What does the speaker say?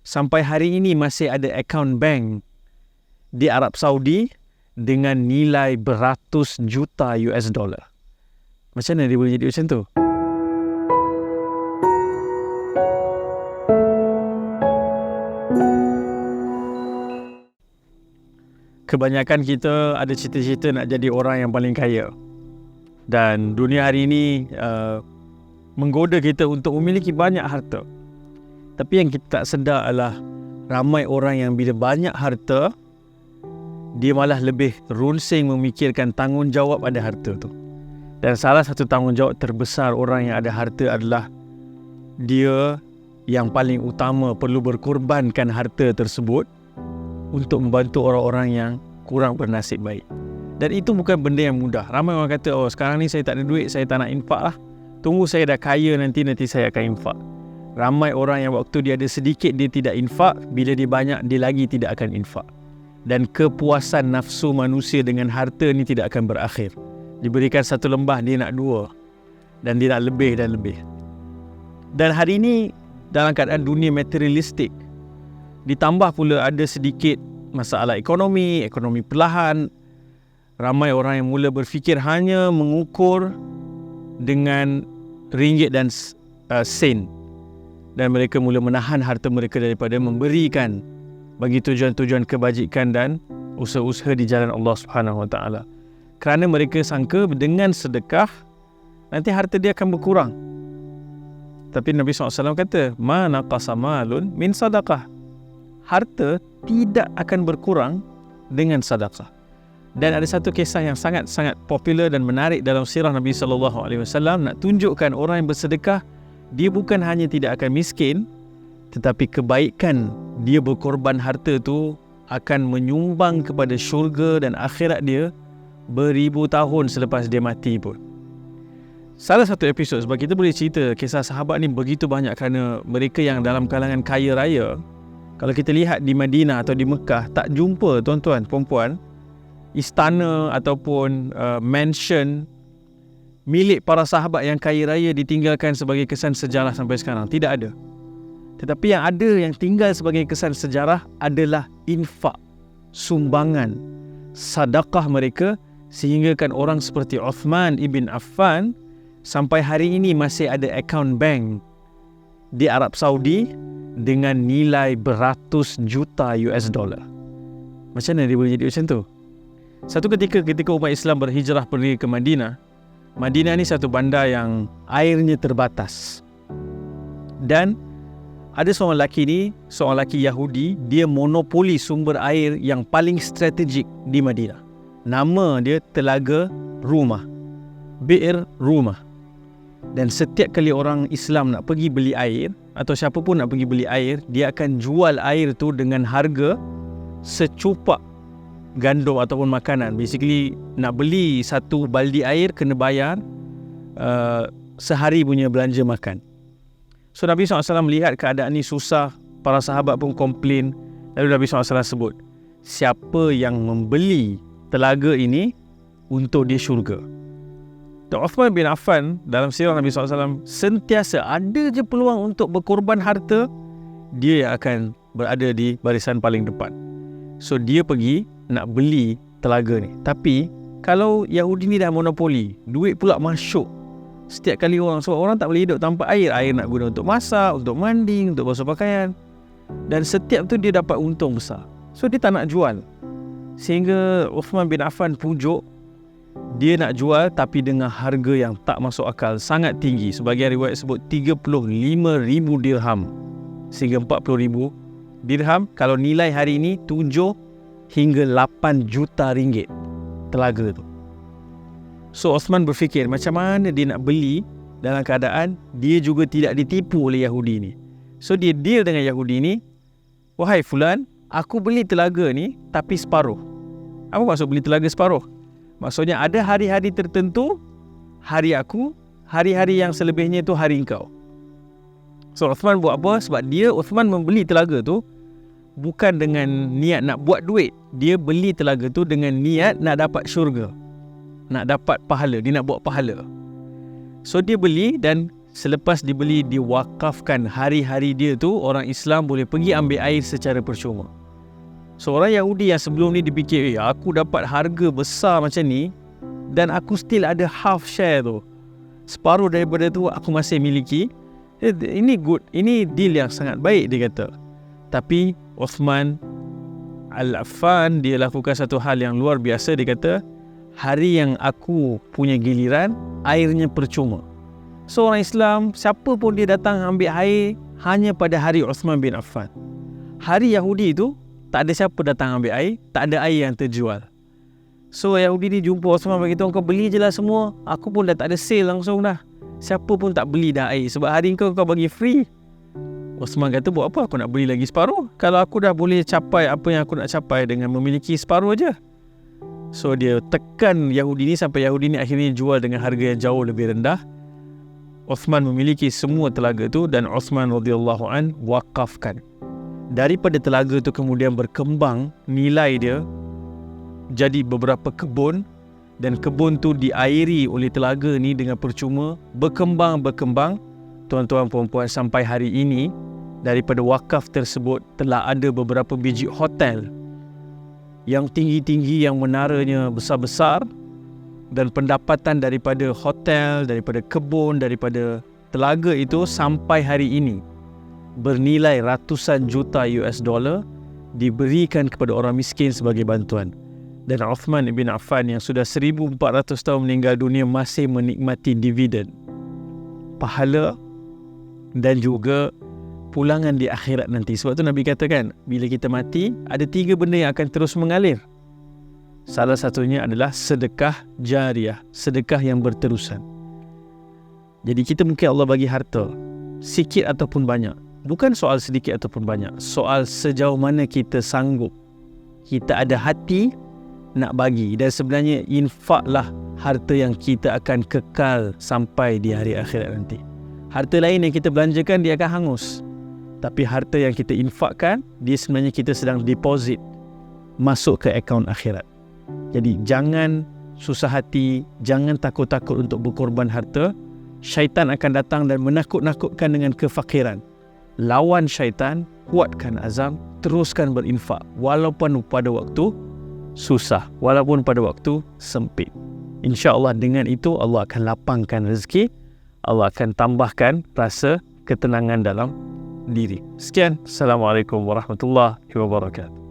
sampai hari ini masih ada akaun bank di Arab Saudi dengan nilai beratus juta US dollar. Macam mana dia boleh jadi macam tu? Kebanyakan kita ada cita-cita nak jadi orang yang paling kaya. Dan dunia hari ini menggoda kita untuk memiliki banyak harta. Tapi yang kita tak sedar adalah ramai orang yang bila banyak harta, dia malah lebih runsing memikirkan tanggungjawab ada harta tu. Dan salah satu tanggungjawab terbesar orang yang ada harta adalah dia yang paling utama perlu berkorbankan harta tersebut untuk membantu orang-orang yang kurang bernasib baik. Dan itu bukan benda yang mudah. Ramai orang kata, oh sekarang ni saya tak ada duit, saya tak nak infak lah. Tunggu saya dah kaya nanti saya akan infak. Ramai orang yang waktu dia ada sedikit dia tidak infak, bila dia banyak dia lagi tidak akan infak. Dan kepuasan nafsu manusia dengan harta ni tidak akan berakhir. Diberikan satu lembah dia nak dua, dan dia nak lebih dan lebih. Dan hari ini dalam keadaan dunia materialistik, ditambah pula ada sedikit masalah ekonomi perlahan. Ramai orang yang mula berfikir hanya mengukur dengan ringgit dan sen. Dan mereka mula menahan harta mereka daripada memberikan bagi tujuan-tujuan kebajikan dan usaha-usaha di jalan Allah Subhanahu Wa Taala. Kerana mereka sangka dengan sedekah nanti harta dia akan berkurang. Tapi Nabi SAW kata, ma naqasa malun min sadaqah. Harta tidak akan berkurang dengan sedekah. Dan ada satu kisah yang sangat-sangat popular dan menarik dalam sirah Nabi SAW, nak tunjukkan orang yang bersedekah, dia bukan hanya tidak akan miskin, tetapi kebaikan dia berkorban harta tu akan menyumbang kepada syurga dan akhirat dia beribu tahun selepas dia mati pun. Salah satu episod, sebab kita boleh cerita kisah sahabat ni begitu banyak kerana mereka yang dalam kalangan kaya raya, kalau kita lihat di Madinah atau di Mekah, tak jumpa tuan-tuan, perempuan, istana ataupun mansion milik para sahabat yang kaya raya ditinggalkan sebagai kesan sejarah sampai sekarang. Tidak ada. Tetapi yang ada yang tinggal sebagai kesan sejarah adalah infak, sumbangan, sedekah mereka, sehinggakan orang seperti Uthman ibn Affan sampai hari ini masih ada akaun bank di Arab Saudi dengan nilai beratus juta US dollar. Macam mana dia boleh jadi macam tu? Satu ketika umat Islam berhijrah pergi ke Madinah. Madinah ni satu bandar yang airnya terbatas. Dan ada seorang lelaki Yahudi, dia monopoli sumber air yang paling strategik di Madinah. Nama dia Telaga Rumah, Bi'r Rumah. Dan setiap kali orang Islam nak pergi beli air, atau siapa pun nak pergi beli air, dia akan jual air tu dengan harga secupak gandum ataupun makanan. Basically, nak beli satu baldi air kena bayar sehari punya belanja makan. So Nabi SAW melihat keadaan ni susah, para sahabat pun komplain. Lalu Nabi SAW sebut, siapa yang membeli telaga ini, untuk dia syurga. Dan Uthman bin Affan dalam sirah Nabi SAW sentiasa ada je peluang untuk berkorban harta, dia yang akan berada di barisan paling depan. So dia pergi nak beli telaga ni. Tapi kalau Yahudi ni dah monopoli, duit pula masuk setiap kali orang, sebab orang tak boleh hidup tanpa air. Air nak guna untuk masak, untuk mandi, untuk basuh pakaian. Dan setiap tu dia dapat untung besar. So dia tak nak jual. Sehingga Uthman bin Affan pujuk, dia nak jual tapi dengan harga yang tak masuk akal, sangat tinggi. Sebagian riwayat sebut 35,000 dirham sehingga 40,000 dirham. Kalau nilai hari ini 7 hingga 8 juta ringgit telaga tu. So Uthman berfikir macam mana dia nak beli dalam keadaan dia juga tidak ditipu oleh Yahudi ni. So dia deal dengan Yahudi ni, wahai fulan, aku beli telaga ni tapi separuh. Apa maksud beli telaga separuh? Maksudnya ada hari-hari tertentu hari aku, hari-hari yang selebihnya itu hari engkau. So Uthman buat apa? Sebab Uthman membeli telaga tu bukan dengan niat nak buat duit. Dia beli telaga tu dengan niat nak dapat syurga, nak dapat pahala. Dia nak buat pahala. So dia beli, dan Selepas dibeli, diwakafkan. Hari-hari dia tu orang Islam boleh pergi ambil air secara percuma. So orang Yahudi yang sebelum ni dipikir, aku dapat harga besar macam ni dan aku still ada half share tu, separuh daripada tu aku masih miliki. Ini good, ini deal yang sangat baik, dia kata. Tapi Uthman Al-Affan, dia lakukan satu hal yang luar biasa. Dia kata, hari yang aku punya giliran, airnya percuma. So orang Islam, siapa pun dia datang ambil air hanya pada hari Uthman bin Affan. Hari Yahudi tu tak ada siapa datang ambil air, tak ada air yang terjual. So Yahudi ni jumpa Uthman, beritahu, kau beli je lah semua, aku pun dah tak ada sale langsung dah. Siapa pun tak beli dah air, sebab hari kau bagi free. Uthman kata, buat apa aku nak beli lagi separuh, kalau aku dah boleh capai apa yang aku nak capai dengan memiliki separuh aja. So dia tekan Yahudi ni sampai Yahudi ni akhirnya jual dengan harga yang jauh lebih rendah. Uthman memiliki semua telaga tu dan Uthman radhiyallahu an wakafkan. Daripada telaga tu kemudian berkembang nilai dia jadi beberapa kebun, dan kebun tu diairi oleh telaga ni dengan percuma, berkembang. Tuan-tuan puan-puan, sampai hari ini daripada wakaf tersebut telah ada beberapa biji hotel yang tinggi-tinggi, yang menaranya besar-besar, dan pendapatan daripada hotel, daripada kebun, daripada telaga itu sampai hari ini bernilai ratusan juta US dollar diberikan kepada orang miskin sebagai bantuan. Dan Uthman bin Affan yang sudah 1400 tahun meninggal dunia masih menikmati dividen, pahala dan juga pulangan di akhirat nanti. Sebab tu Nabi katakan, bila kita mati, ada 3 benda yang akan terus mengalir. Salah satunya adalah sedekah jariah, sedekah yang berterusan. Jadi kita mungkin Allah bagi harta, sikit ataupun banyak. Bukan soal sedikit ataupun banyak, soal sejauh mana kita sanggup, kita ada hati nak bagi. Dan sebenarnya infaklah harta yang kita akan kekal sampai di hari akhirat nanti. Harta lain yang kita belanjakan, dia akan hangus. Tapi harta yang kita infakkan, dia sebenarnya kita sedang deposit masuk ke akaun akhirat. Jadi jangan susah hati, jangan takut-takut untuk berkorban harta. Syaitan akan datang dan menakut-nakutkan dengan kefakiran. Lawan syaitan, kuatkan azam, teruskan berinfak walaupun pada waktu susah, walaupun pada waktu sempit. InsyaAllah dengan itu Allah akan lapangkan rezeki, Allah akan tambahkan rasa ketenangan dalam diri. Sekian, Assalamualaikum warahmatullahi wabarakatuh.